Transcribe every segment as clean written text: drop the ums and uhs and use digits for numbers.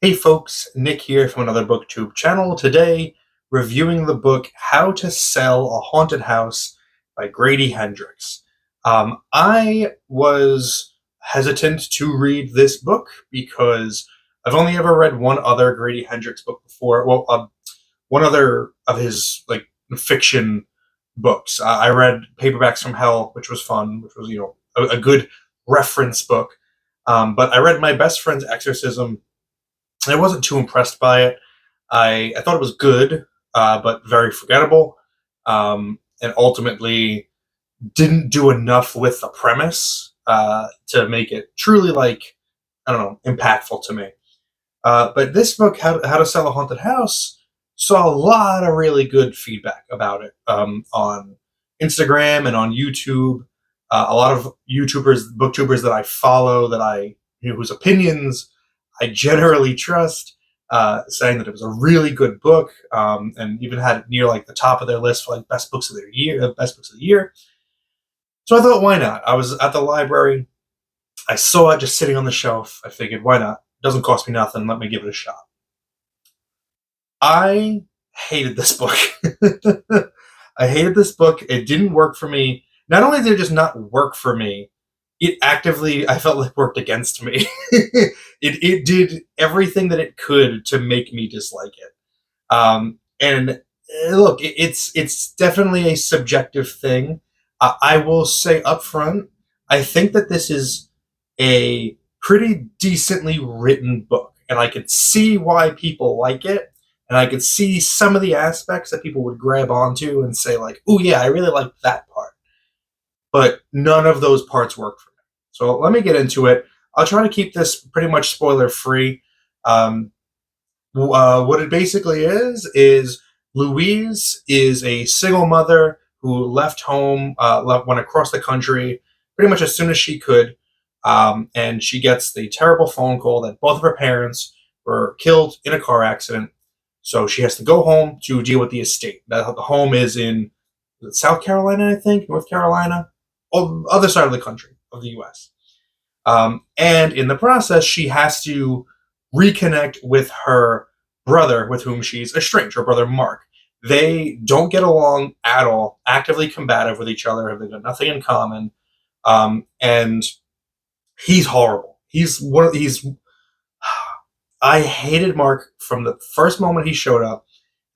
Hey folks, Nick here from Another BookTube channel. Today, reviewing the book How to Sell a Haunted House by Grady Hendrix. I was hesitant to read this book because I've only ever read one other Grady Hendrix book before. Well, one other of his fiction books. I read Paperbacks from Hell, which was fun, which was a good reference book. But I read My Best Friend's Exorcism. I wasn't too impressed by it. I thought it was good, but very forgettable, and ultimately didn't do enough with the premise to make it truly, I don't know, impactful to me. But this book, How to Sell a Haunted House, saw a lot of really good feedback about it on Instagram and on YouTube. A lot of booktubers that I follow, whose opinions I generally trust, saying that it was a really good book, and even had it near the top of their list for best books of the year. So I thought, why not? I was at the library. I saw it just sitting on the shelf. I figured, why not? Doesn't cost me nothing. Let me give it a shot. I hated this book. I hated this book. It didn't work for me. Not only did it just not work for me, it actively, I felt like, worked against me. It did everything that it could to make me dislike it. And look, it's definitely a subjective thing. I will say up front, I think that this is a pretty decently written book, and I could see why people like it, and I could see some of the aspects that people would grab onto and say "Oh yeah, I really like that part," but none of those parts work for me. So let me get into it. I'll try to keep this pretty much spoiler free. What it basically is Louise is a single mother who left home, went across the country pretty much as soon as she could, and she gets the terrible phone call that both of her parents were killed in a car accident. So she has to go home to deal with the estate. The home is in South Carolina, I think, North Carolina, other side of the country, of the U.S. And in the process, she has to reconnect with her brother, with whom she's estranged, her brother Mark. They don't get along at all, actively combative with each other. They've got nothing in common. And he's horrible. I hated Mark from the first moment he showed up.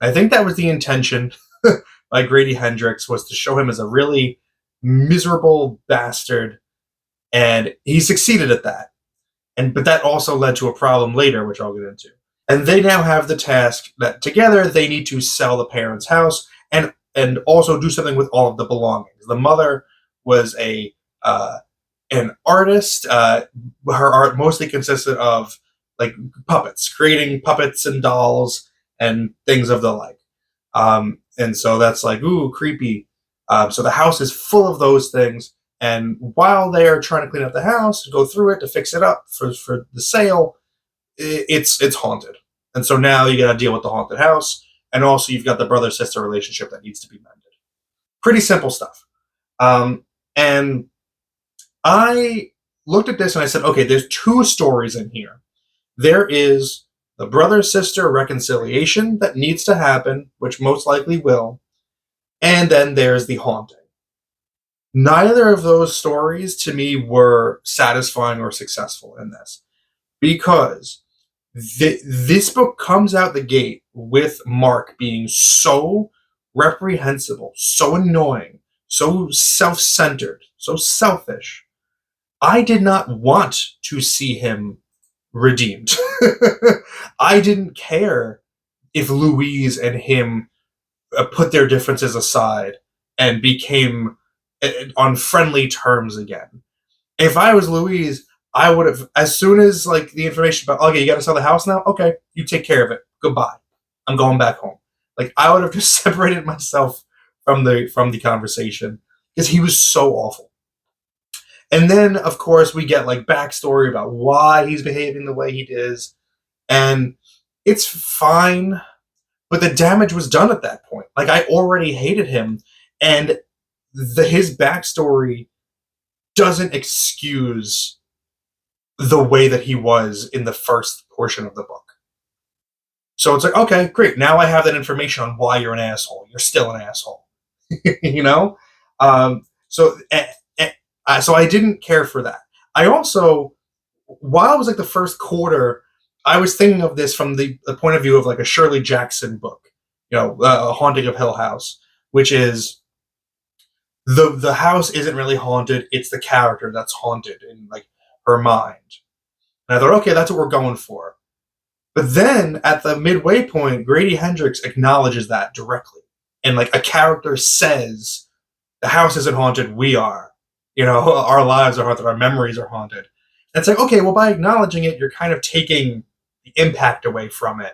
I think that was the intention by Grady Hendrix, was to show him as a really miserable bastard, and he succeeded at that. But that also led to a problem later, which I'll get into. And they now have the task that together they need to sell the parents' house and also do something with all of the belongings. The mother was an artist. Her art mostly consisted of puppets, creating puppets and dolls and things of the like. And so that's ooh, creepy. So the house is full of those things. And while they are trying to clean up the house, to go through it, to fix it up for the sale, it's haunted. And so now you got to deal with the haunted house, and also you've got the brother-sister relationship that needs to be mended. Pretty simple stuff. And I looked at this and I said, okay, there's two stories in here. There is the brother-sister reconciliation that needs to happen, which most likely will, and then there's the haunting. Neither of those stories to me were satisfying or successful in this, because this book comes out the gate with Mark being so reprehensible, so annoying, so self-centered, so selfish. I did not want to see him redeemed. I didn't care if Louise and him put their differences aside and became on friendly terms again. If I was Louise, I would have, as soon as the information about, okay, you got to sell the house now. Okay, you take care of it. Goodbye. I'm going back home. I would have just separated myself from the conversation, because he was so awful. And then, of course, we get backstory about why he's behaving the way he is, and it's fine, but the damage was done at that point. I already hated him, and his backstory doesn't excuse the way that he was in the first portion of the book. So it's like, okay, great. Now I have that information on why you're an asshole. You're still an asshole. you know? Um, so, so I didn't care for that. I also, while it was like the first quarter, I was thinking of this from the point of view of like a Shirley Jackson book, A Haunting of Hill House, which is the house isn't really haunted; it's the character that's haunted in like her mind. And I thought, okay, that's what we're going for. But then at the midway point, Grady Hendrix acknowledges that directly, and like a character says, "The house isn't haunted; we are." Our lives are haunted, our memories are haunted. And it's like, okay, well, by acknowledging it, you're kind of taking the impact away from it.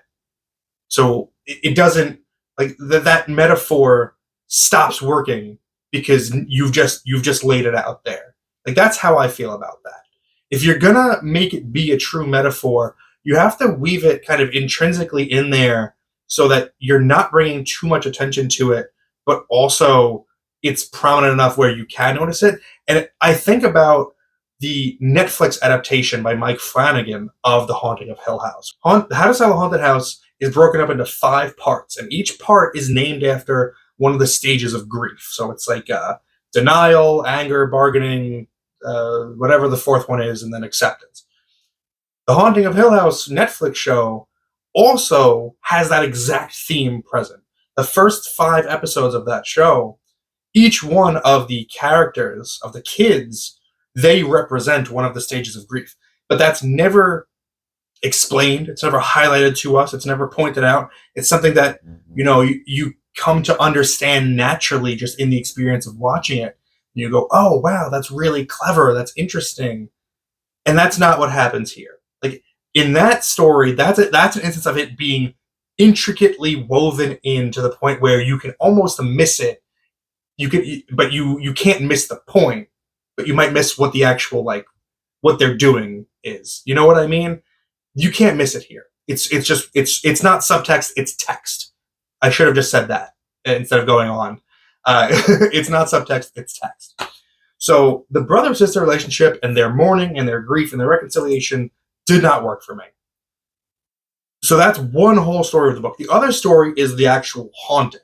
So it doesn't like that metaphor stops working because you've just laid it out there. Like that's how I feel about that. If you're gonna make it be a true metaphor, you have to weave it kind of intrinsically in there so that you're not bringing too much attention to it, but also it's prominent enough where you can notice it. And I think about the Netflix adaptation by Mike Flanagan of The Haunting of Hill House. How to Sell a Haunted House is broken up into 5 parts, and each part is named after one of the stages of grief. So it's like denial, anger, bargaining, whatever the 4th one is, and then acceptance. The Haunting of Hill House Netflix show also has that exact theme present. The first 5 episodes of that show, each one of the characters, of the kids, they represent one of the stages of grief. But that's never explained. It's never highlighted to us. It's never pointed out. It's something that, you come to understand naturally just in the experience of watching it. You go, oh, wow, that's really clever. That's interesting. And that's not what happens here. Like in that story, that's an instance of it being intricately woven in to the point where you can almost miss it. But you can't miss the point, but you might miss what the actual what they're doing is. You know what I mean? You can't miss it here. It's not subtext, it's text. I should have just said that instead of going on. It's not subtext, it's text. So the brother-sister relationship and their mourning and their grief and their reconciliation did not work for me. So that's one whole story of the book. The other story is the actual haunting.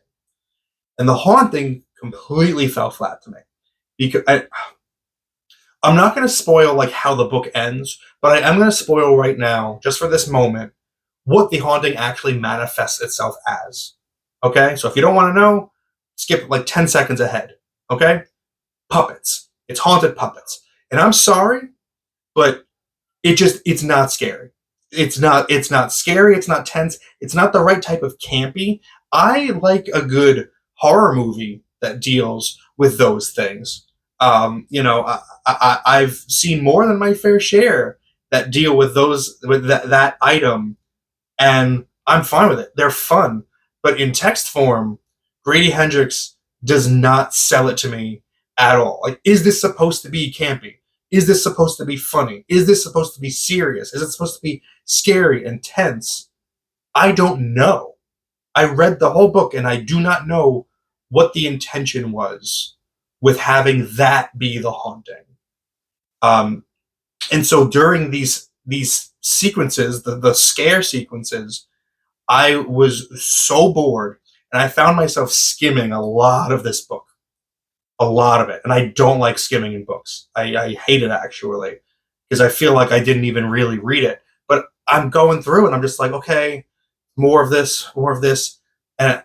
And the haunting completely fell flat to me. Because I'm not going to spoil how the book ends, but I am going to spoil right now, just for this moment, what the haunting actually manifests itself as. Okay? So if you don't want to know, skip 10 seconds ahead. Okay? Puppets. It's haunted puppets. And I'm sorry, but it's not scary. It's not scary. It's not tense. It's not the right type of campy. I like a good horror movie that deals with those things. I've seen more than my fair share that deal with that item, and I'm fine with it. They're fun, but in text form, Grady Hendrix does not sell it to me at all. Is this supposed to be campy? Is this supposed to be funny? Is this supposed to be serious? Is it supposed to be scary and tense? I don't know. I read the whole book and I do not know what the intention was with having that be the haunting. And so during these sequences, the scare sequences, I was so bored and I found myself skimming a lot of this book. A lot of it. And I don't like skimming in books. I hate it actually because I feel like I didn't even really read it. But I'm going through and I'm just like, okay, more of this. And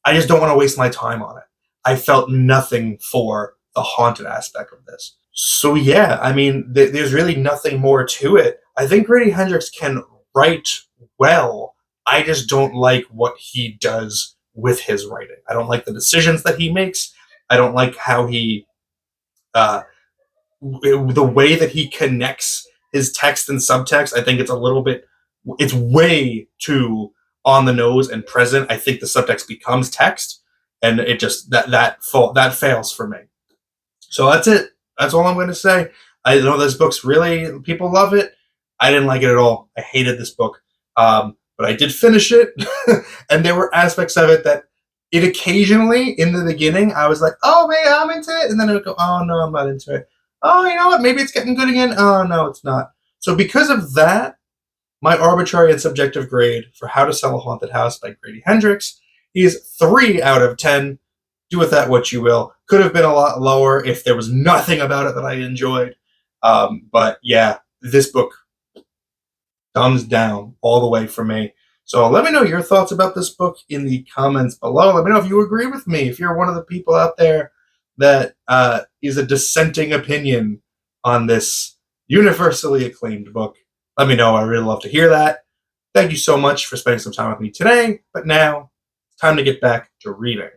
I just don't want to waste my time on it. I felt nothing for the haunted aspect of this. So yeah, I mean, there's really nothing more to it. I think Grady Hendrix can write well. I just don't like what he does with his writing. I don't like the decisions that he makes. I don't like how the way that he connects his text and subtext. I think it's way too on the nose and present. I think the subtext becomes text, and it just that fails for me. So that's it. That's all I'm going to say. I know this book's really, people love it. I didn't like it at all. I hated this book, but I did finish it, and there were aspects of it that. It occasionally, in the beginning, I was like, oh, man, I'm into it. And then it would go, oh, no, I'm not into it. Oh, you know what? Maybe it's getting good again. Oh, no, it's not. So because of that, my arbitrary and subjective grade for How to Sell a Haunted House by Grady Hendrix is 3 out of 10. Do with that what you will. Could have been a lot lower if there was nothing about it that I enjoyed. But yeah, this book thumbs down all the way for me. So let me know your thoughts about this book in the comments below. Let me know if you agree with me, if you're one of the people out there that is a dissenting opinion on this universally acclaimed book. Let me know. I really love to hear that. Thank you so much for spending some time with me today. But now it's time to get back to reading.